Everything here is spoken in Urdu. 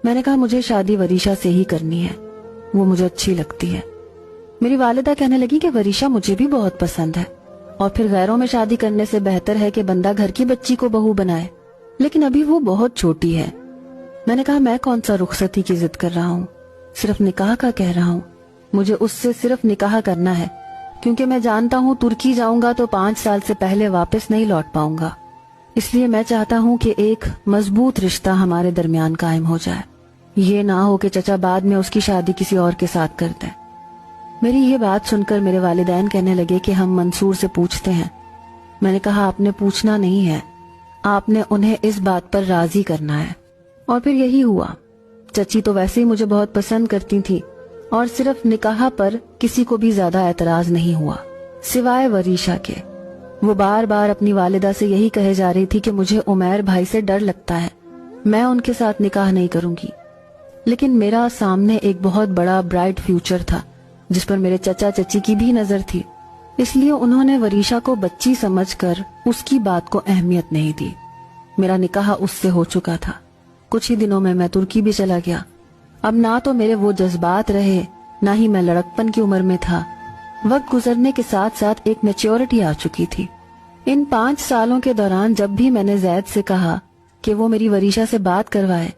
میں نے کہا مجھے شادی وریشا سے ہی کرنی ہے، وہ مجھے اچھی لگتی ہے۔ میری والدہ کہنے لگی کہ وریشا مجھے بھی بہت پسند ہے، اور پھر غیروں میں شادی کرنے سے بہتر ہے کہ بندہ گھر کی بچی کو بہو بنائے، لیکن ابھی وہ بہت چھوٹی ہے۔ میں نے کہا میں کون سا رخصتی کی ضد کر رہا ہوں، صرف نکاح کا کہہ رہا ہوں، مجھے اس سے صرف نکاح کرنا ہے، کیونکہ میں جانتا ہوں ترکی جاؤں گا تو 5 سال سے پہلے واپس نہیں لوٹ پاؤں گا، اس لیے میں چاہتا ہوں کہ ایک مضبوط رشتہ ہمارے درمیان قائم ہو جائے، یہ نہ ہو کہ چچا بعد میں اس کی شادی کسی اور کے ساتھ کر دیں۔ میری یہ بات سن کر میرے والدین کہنے لگے کہ ہم منصور سے پوچھتے ہیں۔ میں نے کہا آپ نے پوچھنا نہیں ہے، آپ نے انہیں اس بات پر راضی کرنا ہے۔ اور پھر یہی ہوا۔ چچی تو ویسے ہی مجھے بہت پسند کرتی تھی، اور صرف نکاح پر کسی کو بھی زیادہ اعتراض نہیں ہوا سوائے وریشا کے۔ وہ بار بار اپنی والدہ سے یہی کہے جا رہی تھی کہ مجھے عمیر بھائی سے ڈر لگتا ہے، میں ان کے ساتھ نکاح نہیں کروں گی۔ لیکن میرا سامنے ایک بہت بڑا برائٹ فیوچر تھا جس پر میرے چچا چچی کی بھی نظر تھی، اس لیے انہوں نے وریشا کو بچی سمجھ کر اس کی بات کو اہمیت نہیں دی۔ میرا نکاح اس سے ہو چکا تھا، کچھ ہی دنوں میں ترکی بھی چلا گیا۔ اب نہ تو میرے وہ جذبات رہے، نہ ہی میں لڑکپن کی عمر میں تھا۔ وقت گزرنے کے ساتھ ساتھ ایک میچیورٹی آ چکی تھی۔ ان 5 سالوں کے دوران جب بھی میں نے زید سے کہا کہ وہ میری وریشا سے بات کروائے،